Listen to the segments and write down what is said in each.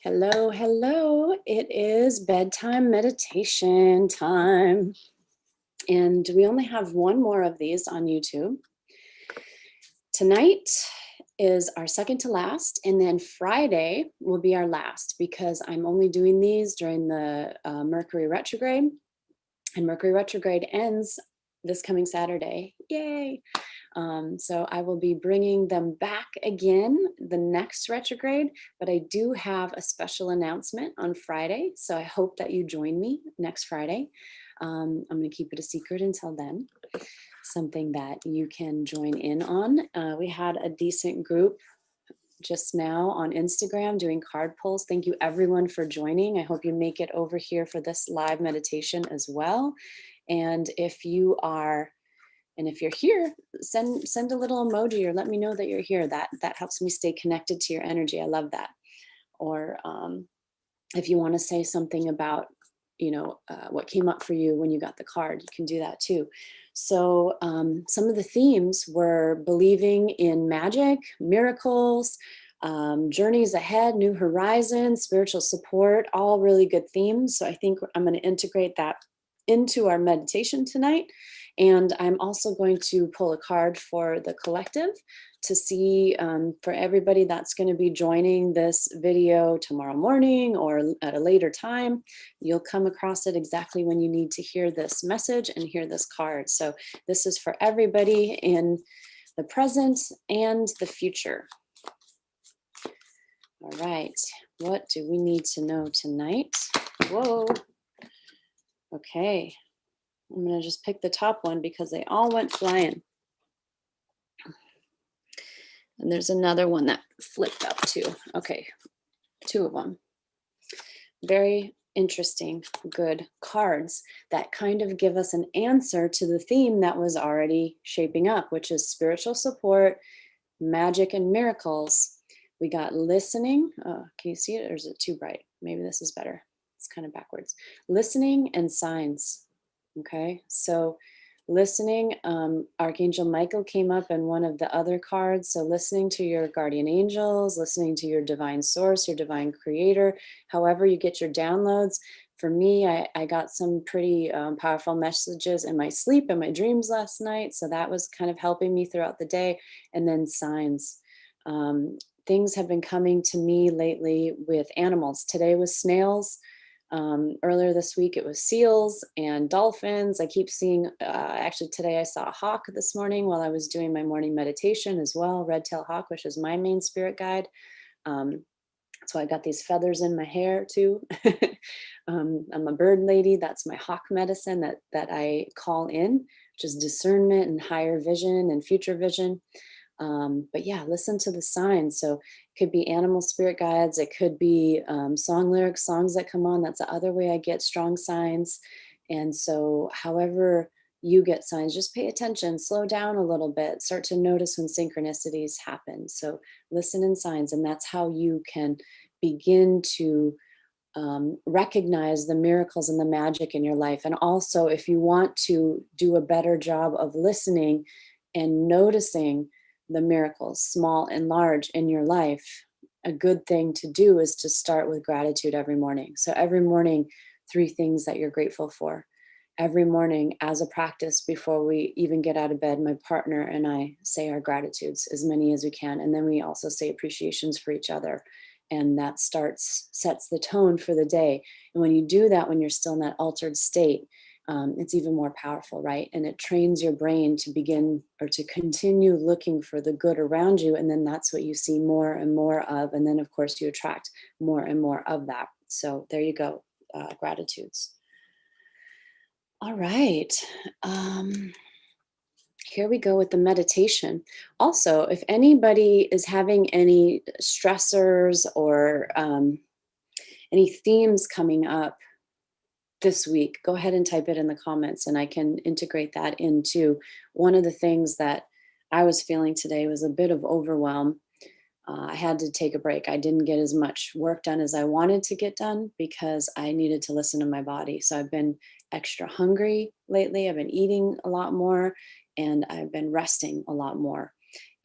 Hello, hello. It is bedtime meditation time. And we only have one more of these on YouTube. Tonight is our second to last, and then Friday will be our last because I'm only doing these during the Mercury retrograde. And Mercury retrograde ends this coming Saturday. Yay! So I will be bringing them back again the next retrograde, but I do have a special announcement on Friday. So I hope that you join me next Friday. I'm going to keep it a secret until then. Something that you can join in on. We had a decent group just now on Instagram doing card pulls. Thank you everyone for joining. I hope you make it over here for this live meditation as well. And if you're here, send a little emoji or let me know that you're here. That helps me stay connected to your energy. I love that. Or if you want to say something about, what came up for you when you got the card, you can do that too. So some of the themes were believing in magic, miracles, journeys ahead, new horizons, spiritual support, all really good themes. So I think I'm going to integrate that into our meditation tonight. And I'm also going to pull a card for the collective to see for everybody that's going to be joining this video tomorrow morning or at a later time. You'll come across it exactly when you need to hear this message and hear this card. So this is for everybody in the present and the future. All right, what do we need to know tonight? Whoa. Okay, I'm going to just pick the top one because they all went flying. And there's another one that flipped up too. Okay, two of them. Very interesting, good cards that kind of give us an answer to the theme that was already shaping up, which is spiritual support, magic, and miracles. We got listening. Can you see it, or is it too bright? Maybe this is better. It's kind of backwards. Listening and signs. Okay, so listening, Archangel Michael came up in one of the other cards. So listening to your guardian angels, listening to your divine source, your divine creator, however you get your downloads. For me, I got some pretty powerful messages in my sleep and my dreams last night. So that was kind of helping me throughout the day. And then signs. Things have been coming to me lately with animals. Today was snails. Earlier this week, it was seals and dolphins. I keep seeing, actually today I saw a hawk this morning while I was doing my morning meditation as well, red-tailed hawk, which is my main spirit guide. So I got these feathers in my hair too. I'm a bird lady. That's my hawk medicine that I call in, which is discernment and higher vision and future vision. But yeah, listen to the signs. So it could be animal spirit guides. It could be song lyrics, songs that come on. That's the other way I get strong signs. And so however you get signs, just pay attention, slow down a little bit, start to notice when synchronicities happen. So listen in signs, and that's how you can begin to recognize the miracles and the magic in your life. And also, if you want to do a better job of listening and noticing the miracles, small and large, in your life, a good thing to do is to start with gratitude every morning. So every morning, 3 things that you're grateful for. Every morning, as a practice, before we even get out of bed, my partner and I say our gratitudes, as many as we can. And then we also say appreciations for each other. And that sets the tone for the day. And when you do that, when you're still in that altered state, it's even more powerful, right? And it trains your brain to begin or to continue looking for the good around you. And then that's what you see more and more of. And then, of course, you attract more and more of that. So there you go, gratitudes. All right. Here we go with the meditation. Also, if anybody is having any stressors or any themes coming up this week, go ahead and type it in the comments and I can integrate that into one of the things that I was feeling today was a bit of overwhelm. I had to take a break. I didn't get as much work done as I wanted to get done because I needed to listen to my body. So I've been extra hungry lately. I've been eating a lot more and I've been resting a lot more.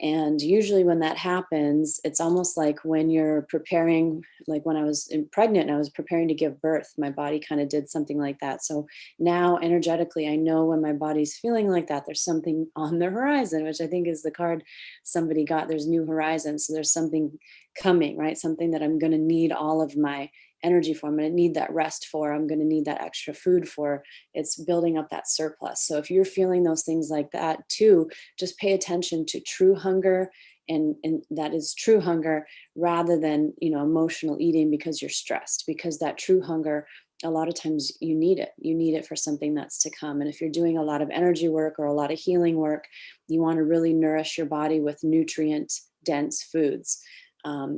And usually when that happens, it's almost like when you're preparing, like when I was pregnant and I was preparing to give birth, my body kind of did something like that. So now energetically, I know when my body's feeling like that, there's something on the horizon, which I think is the card somebody got. There's new horizons. So there's something coming, right? Something that I'm going to need all of my energy for. I'm going to need that rest for. I'm going to need that extra food for. It's building up that surplus. So if you're feeling those things like that too, just pay attention to true hunger, and that is true hunger rather than, emotional eating because you're stressed, because that true hunger, a lot of times you need it for something that's to come. And if you're doing a lot of energy work or a lot of healing work, you want to really nourish your body with nutrient dense foods,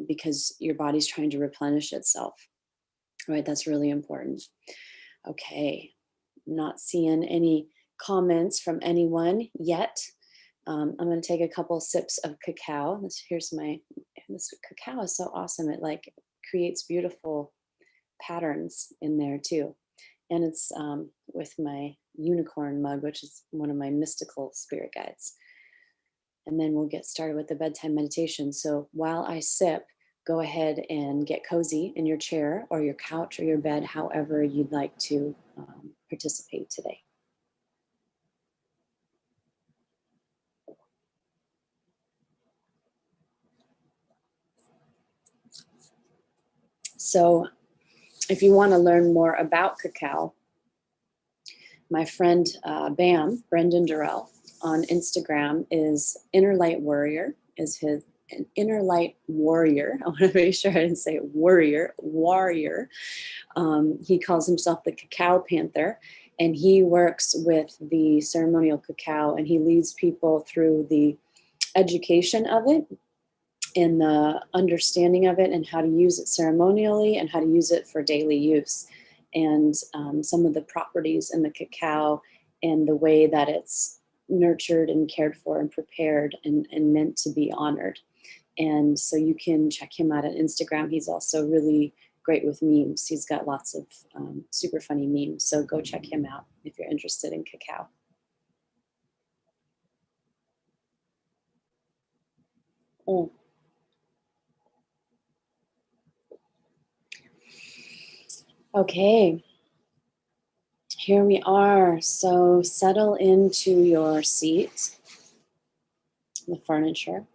because your body's trying to replenish itself, right? That's really important. Okay, not seeing any comments from anyone yet. I'm going to take a couple sips of cacao. This cacao is so awesome. It like creates beautiful patterns in there too. And it's with my unicorn mug, which is one of my mystical spirit guides. And then we'll get started with the bedtime meditation. So while I sip, go ahead and get cozy in your chair or your couch or your bed, however you'd like to participate today. So if you want to learn more about cacao, my friend Bam, Brendan Durrell, on Instagram is Inner Light Warrior, is his an Inner Light Warrior. I want to make sure I didn't say warrior. He calls himself the Cacao Panther, and he works with the ceremonial cacao, and he leads people through the education of it and the understanding of it and how to use it ceremonially and how to use it for daily use, and some of the properties in the cacao and the way that it's nurtured and cared for and prepared and meant to be honored. And so you can check him out on Instagram. He's also really great with memes. He's got lots of super funny memes. So go check him out if you're interested in cacao. Oh. Okay, here we are. So settle into your seat, the furniture.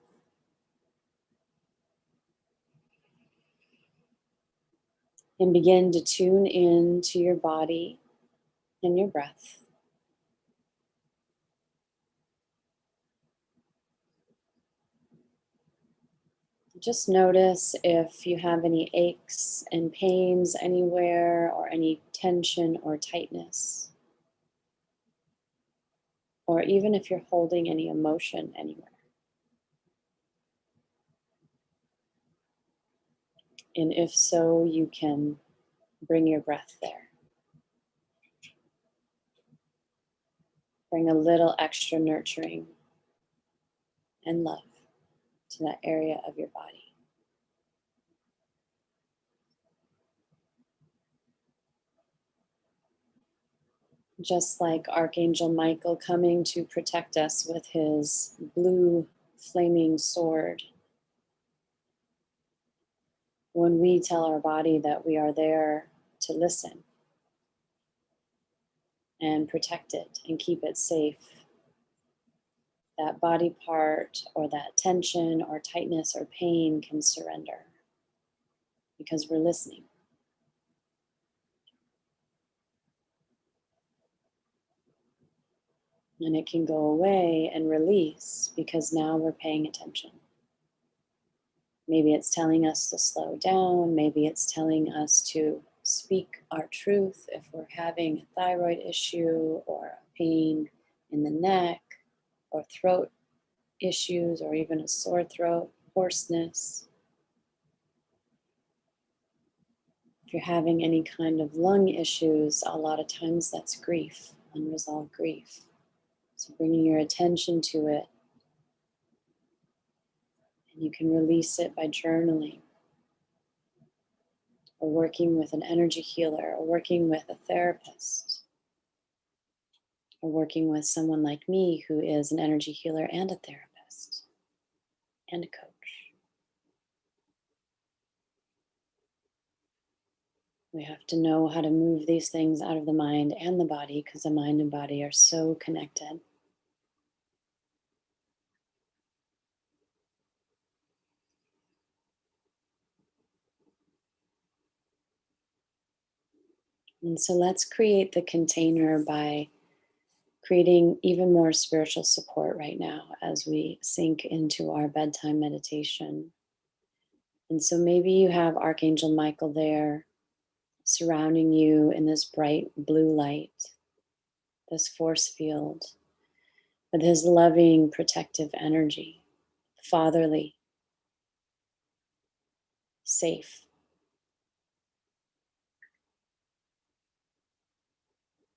And begin to tune in to your body and your breath. Just notice if you have any aches and pains anywhere, or any tension or tightness, or even if you're holding any emotion anywhere. And if so, you can bring your breath there. Bring a little extra nurturing and love to that area of your body. Just like Archangel Michael coming to protect us with his blue flaming sword, when we tell our body that we are there to listen and protect it and keep it safe, that body part or that tension or tightness or pain can surrender because we're listening. And it can go away and release because now we're paying attention. Maybe it's telling us to slow down. Maybe it's telling us to speak our truth if we're having a thyroid issue or pain in the neck or throat issues or even a sore throat, hoarseness. If you're having any kind of lung issues, a lot of times that's grief, unresolved grief. So bringing your attention to it, and you can release it by journaling or working with an energy healer or working with a therapist or working with someone like me who is an energy healer and a therapist. and a coach. We have to know how to move these things out of the mind and the body because the mind and body are so connected. And so let's create the container by creating even more spiritual support right now as we sink into our bedtime meditation. And so maybe you have Archangel Michael there surrounding you in this bright blue light, this force field, with his loving, protective energy, fatherly, safe.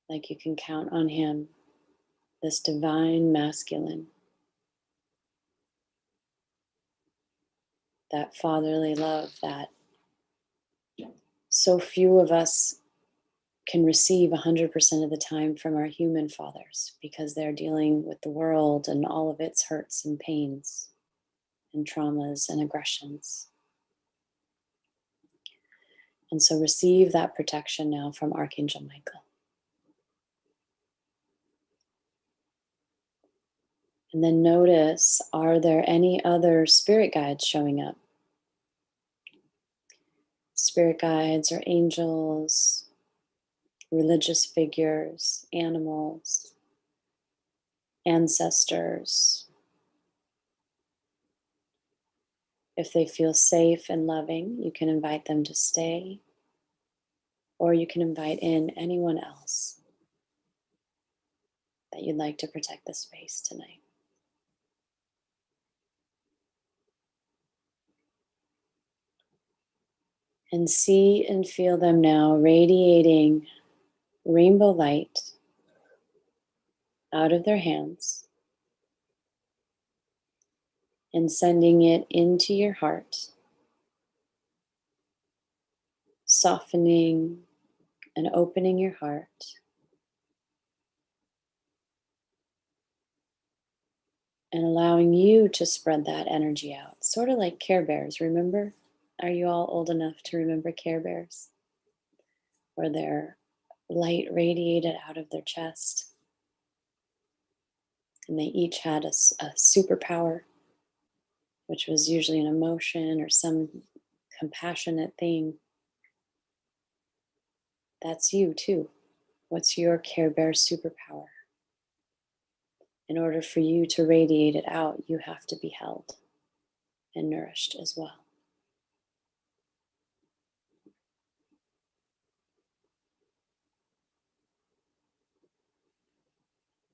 Like you can count on him, this divine masculine, that fatherly love that so few of us can receive 100% of the time from our human fathers because they're dealing with the world and all of its hurts and pains and traumas and aggressions. And so receive that protection now from Archangel Michael. And then notice, are there any other spirit guides showing up? Spirit guides or angels, religious figures, animals, ancestors. If they feel safe and loving, you can invite them to stay, or you can invite in anyone else that you'd like to protect the space tonight. And see and feel them now radiating rainbow light out of their hands and sending it into your heart, softening and opening your heart, and allowing you to spread that energy out, sort of like Care Bears. Remember? Are you all old enough to remember Care Bears? Where their light radiated out of their chest, and they each had a superpower, which was usually an emotion or some compassionate thing. That's you too. What's your Care Bear superpower? In order for you to radiate it out, you have to be held and nourished as well.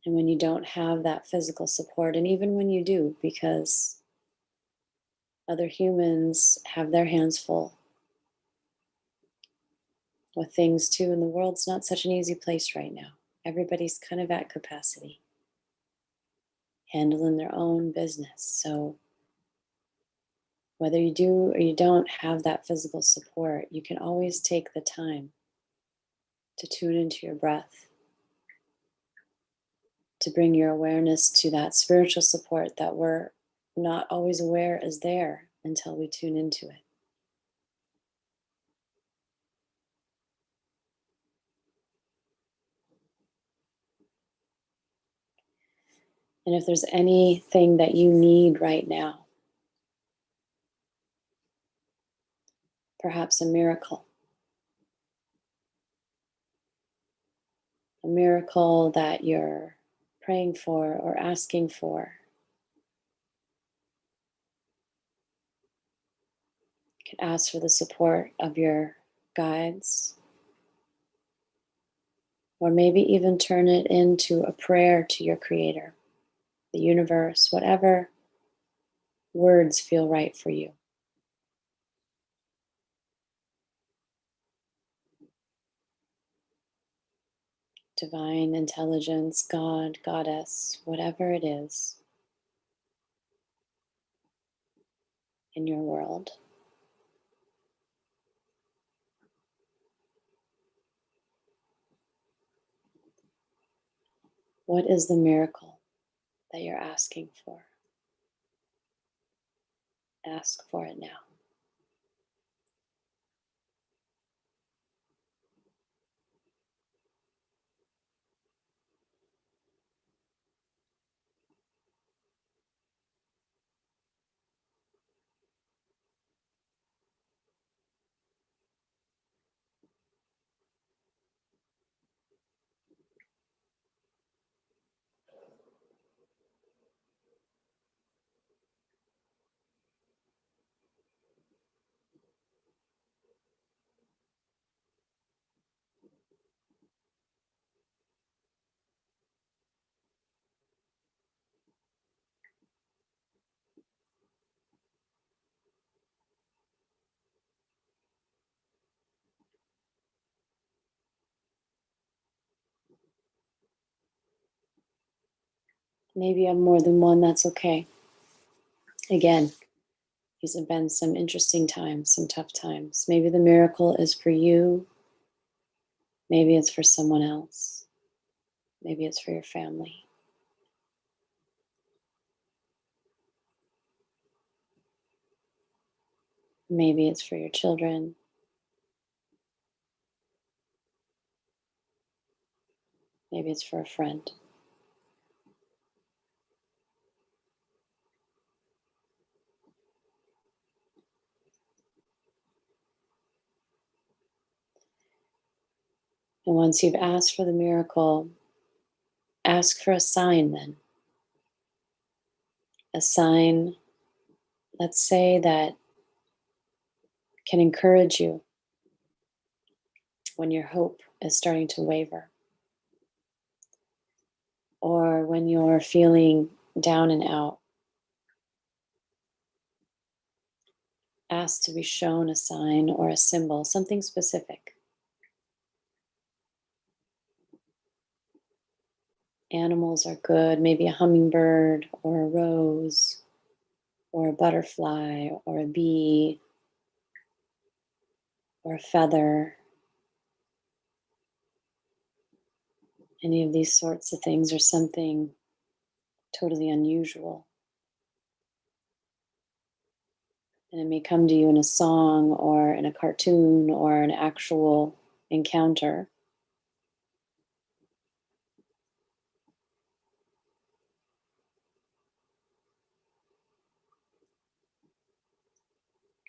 And when you don't have that physical support, and even when you do, because other humans have their hands full with things too, and the world's not such an easy place right now. Everybody's kind of at capacity, handling their own business. So whether you do or you don't have that physical support, you can always take the time to tune into your breath, to bring your awareness to that spiritual support that we're not always aware is there until we tune into it. And if there's anything that you need right now, perhaps a miracle that you're praying for or asking for, you can ask for the support of your guides, or maybe even turn it into a prayer to your creator, the universe, whatever words feel right for you. Divine intelligence, God, goddess, whatever it is in your world. What is the miracle that you're asking for? Ask for it now. Maybe you have more than one, that's okay. Again, these have been some interesting times, some tough times. Maybe the miracle is for you. Maybe it's for someone else. Maybe it's for your family. Maybe it's for your children. Maybe it's for a friend. And once you've asked for the miracle, ask for a sign then. A sign, let's say, that can encourage you when your hope is starting to waver, or when you're feeling down and out. Ask to be shown a sign or a symbol, something specific. Animals are good, maybe a hummingbird or a rose or a butterfly or a bee or a feather. Any of these sorts of things are something totally unusual. And it may come to you in a song or in a cartoon or an actual encounter.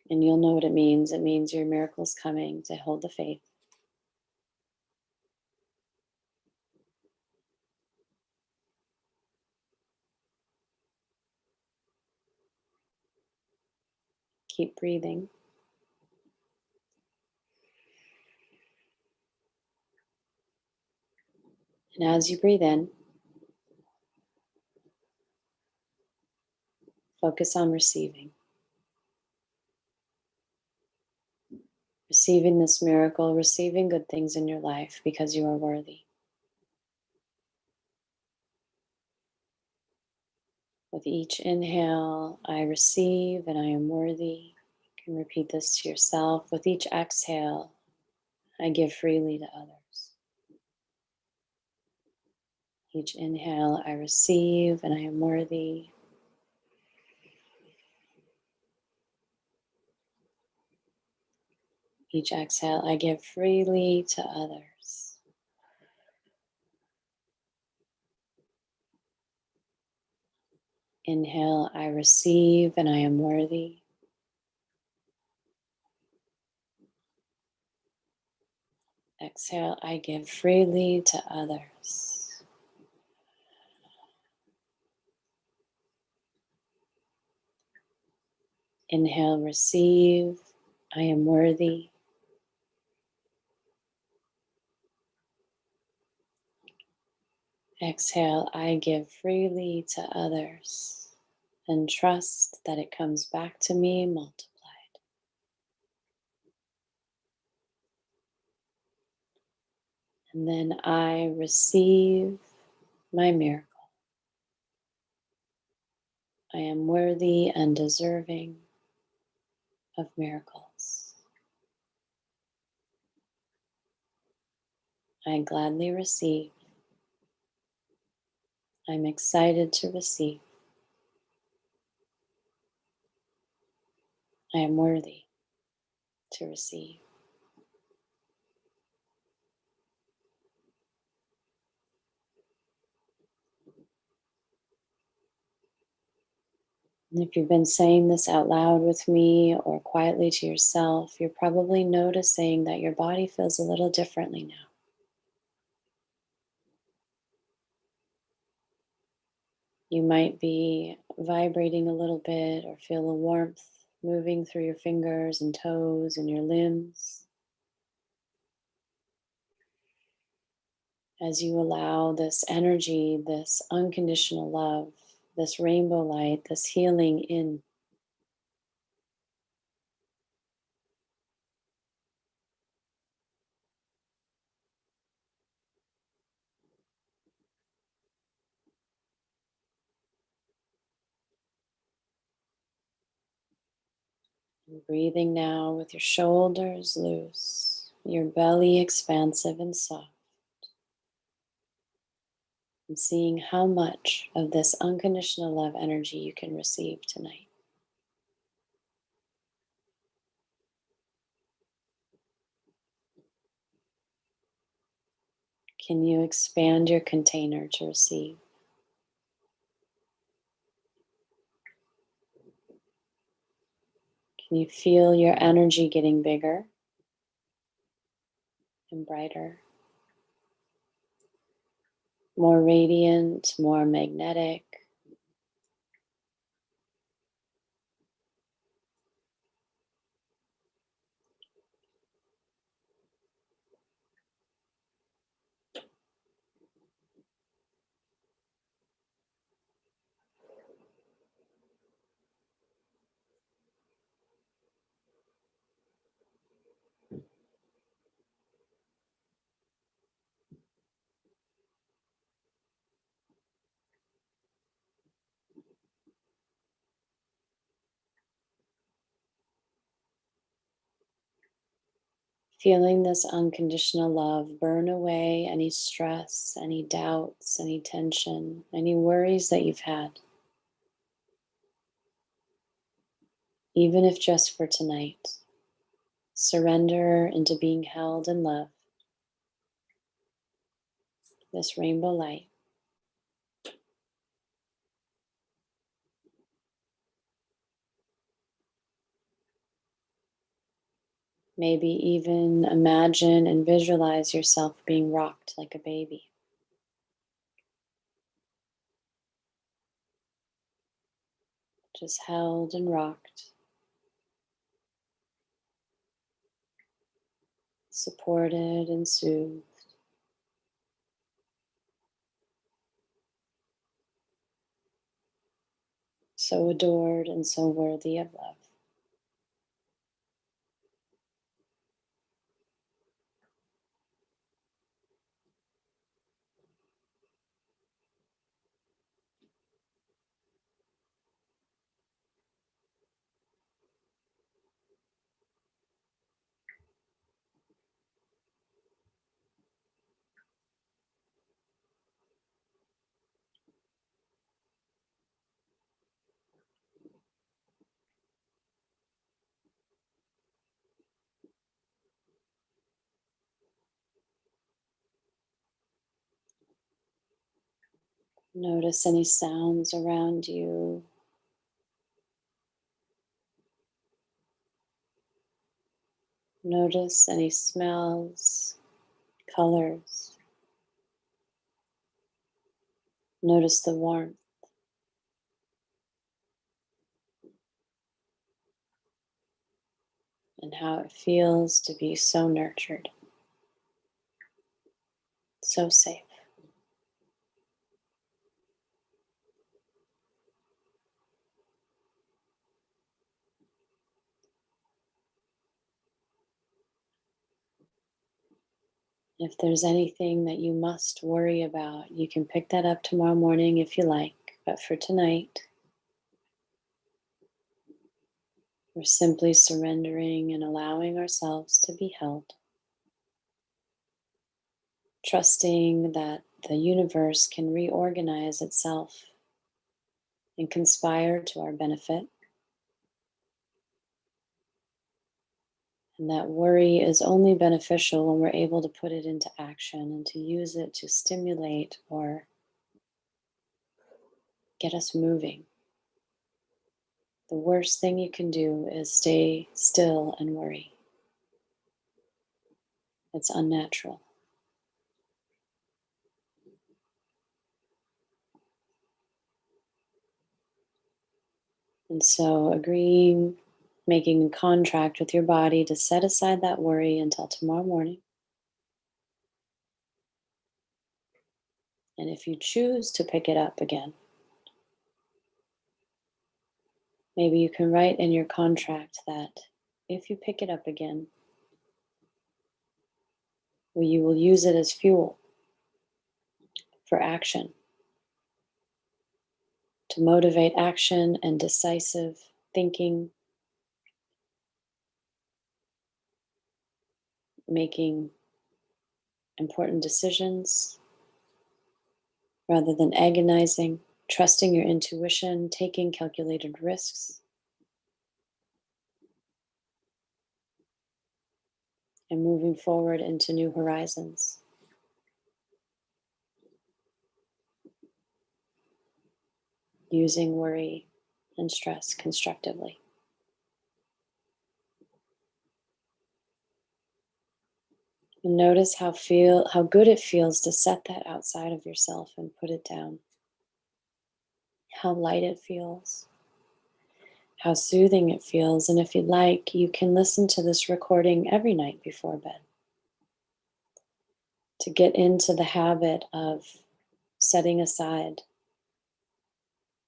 And you'll know what it means. It means your miracle's coming, to hold the faith. Keep breathing. And as you breathe in, focus on receiving. Receiving this miracle, receiving good things in your life because you are worthy. With each inhale, I receive and I am worthy. You can repeat this to yourself. With each exhale, I give freely to others. Each inhale, I receive and I am worthy. Each exhale, I give freely to others. Inhale, I receive and I am worthy. Exhale, I give freely to others. Inhale, receive, I am worthy. Exhale, I give freely to others and trust that it comes back to me multiplied. And then I receive my miracle. I am worthy and deserving of miracles. I gladly receive. I'm excited to receive. I am worthy to receive. And if you've been saying this out loud with me or quietly to yourself, you're probably noticing that your body feels a little differently now. You might be vibrating a little bit or feel a warmth moving through your fingers and toes and your limbs as you allow this energy, this unconditional love, this rainbow light, this healing in. Breathing now with your shoulders loose, your belly expansive and soft, and seeing how much of this unconditional love energy you can receive tonight. Can you expand your container to receive? Can you feel your energy getting bigger and brighter, more radiant, more magnetic? Feeling this unconditional love burn away any stress, any doubts, any tension, any worries that you've had, even if just for tonight. Surrender into being held in love, this rainbow light. Maybe even imagine and visualize yourself being rocked like a baby. Just held and rocked, supported and soothed. So adored and so worthy of love. Notice any sounds around you. Notice any smells, colors. Notice the warmth and how it feels to be so nurtured, so safe. If there's anything that you must worry about, you can pick that up tomorrow morning if you like. But for tonight, we're simply surrendering and allowing ourselves to be held, trusting that the universe can reorganize itself and conspire to our benefit. And that worry is only beneficial when we're able to put it into action and to use it to stimulate or get us moving. The worst thing you can do is stay still and worry. It's unnatural. And so agreeing, making a contract with your body to set aside that worry until tomorrow morning. And if you choose to pick it up again, maybe you can write in your contract that if you pick it up again, you will use it as fuel for action, to motivate action and decisive thinking, making important decisions rather than agonizing, trusting your intuition, taking calculated risks, and moving forward into new horizons. Using worry and stress constructively. And notice how good it feels to set that outside of yourself and put it down. How light it feels, how soothing it feels. And if you'd like, you can listen to this recording every night before bed to get into the habit of setting aside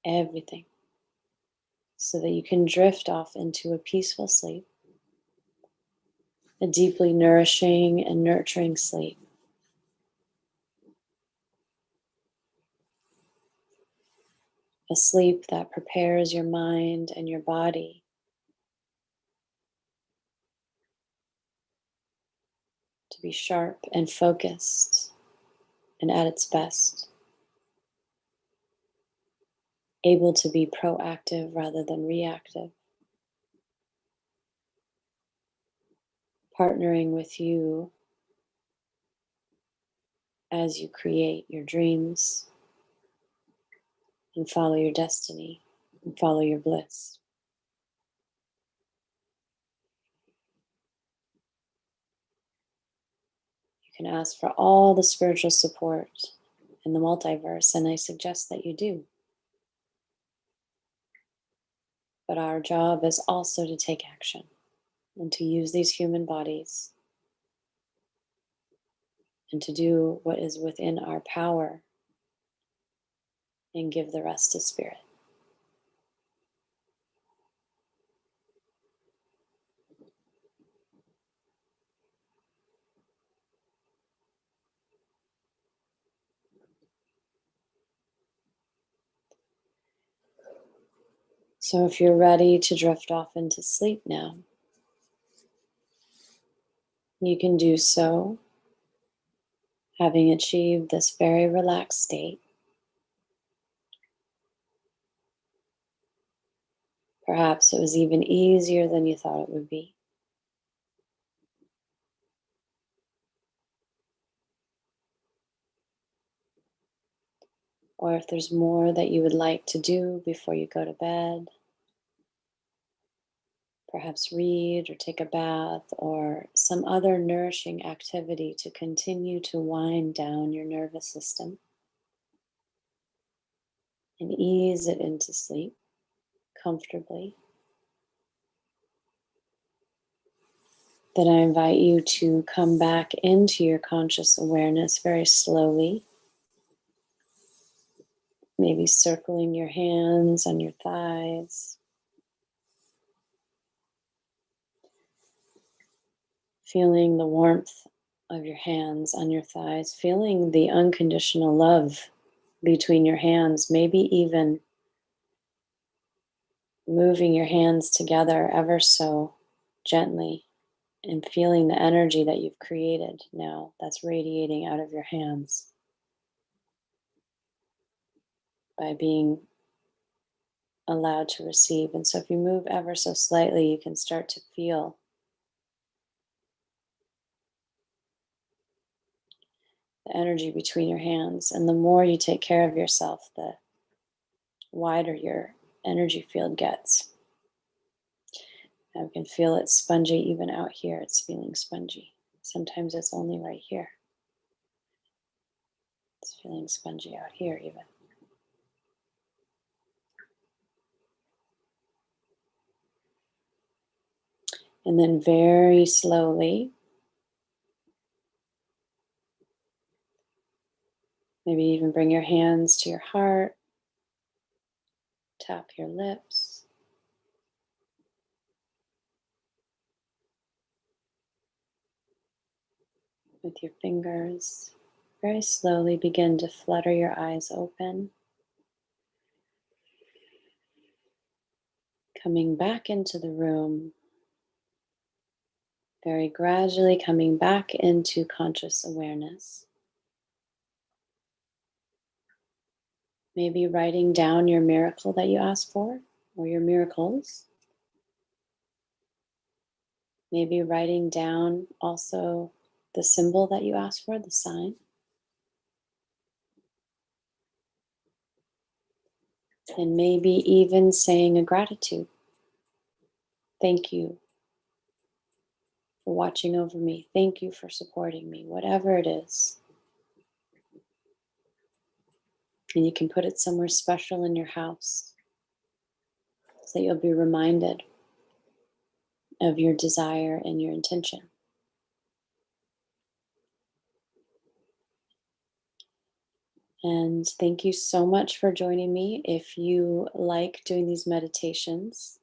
everything so that you can drift off into a peaceful sleep, a deeply nourishing and nurturing sleep. A sleep that prepares your mind and your body to be sharp and focused and at its best, able to be proactive rather than reactive, partnering with you as you create your dreams and follow your destiny and follow your bliss. You can ask for all the spiritual support in the multiverse, and I suggest that you do. But our job is also to take action and to use these human bodies and to do what is within our power and give the rest to spirit. So if you're ready to drift off into sleep now, you can do so having achieved this very relaxed state. Perhaps it was even easier than you thought it would be. Or if there's more that you would like to do before you go to bed, perhaps read or take a bath or some other nourishing activity to continue to wind down your nervous system and ease it into sleep comfortably. Then I invite you to come back into your conscious awareness very slowly, maybe circling your hands on your thighs, feeling the warmth of your hands on your thighs, feeling the unconditional love between your hands, maybe even moving your hands together ever so gently and feeling the energy that you've created now that's radiating out of your hands by being allowed to receive. And so if you move ever so slightly, you can start to feel the energy between your hands. And the more you take care of yourself, the wider your energy field gets. I can feel it spongy even out here. It's feeling spongy. Sometimes it's only right here. It's feeling spongy out here even. And then very slowly, maybe even bring your hands to your heart, tap your lips. With your fingers, very slowly begin to flutter your eyes open. Coming back into the room, very gradually coming back into conscious awareness. Maybe writing down your miracle that you asked for, or your miracles. Maybe writing down also the symbol that you asked for, the sign. And maybe even saying a gratitude. Thank you for watching over me. Thank you for supporting me, whatever it is. And you can put it somewhere special in your house so that you'll be reminded of your desire and your intention. And thank you so much for joining me. If you like doing these meditations,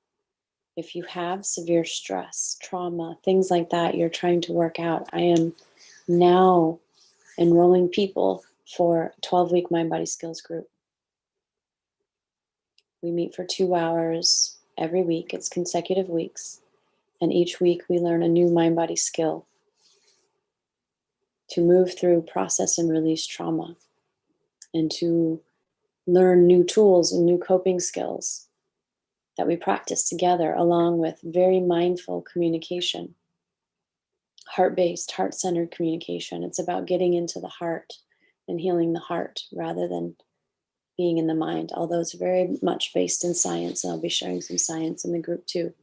if you have severe stress, trauma, things like that you're trying to work out, I am now enrolling people for a 12-week Mind Body Skills group. We meet for 2 hours every week. It's consecutive weeks. And each week we learn a new mind body skill to move through, process, and release trauma, and to learn new tools and new coping skills that we practice together, along with very mindful communication, heart-based, heart-centered communication. It's about getting into the heart and healing the heart rather than being in the mind, although it's very much based in science, and I'll be sharing some science in the group too.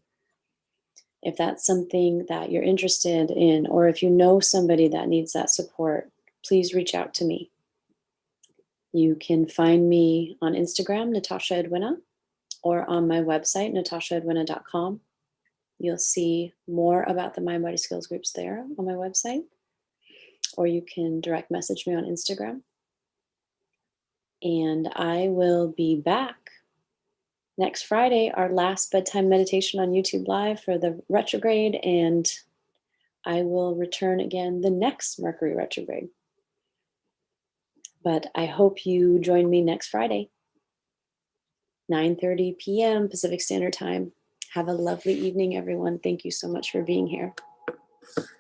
If that's something that you're interested in, or if you know somebody that needs that support, please reach out to me. You can find me on Instagram, Natasha Edwina, or on my website, natashaedwina.com. You'll see more about the Mind Body Skills groups there on my website, or you can direct message me on Instagram. And I will be back next Friday, our last bedtime meditation on YouTube Live for the retrograde, and I will return again the next Mercury retrograde. But I hope you join me next Friday, 9:30 p.m. Pacific Standard Time. Have a lovely evening, everyone. Thank you so much for being here.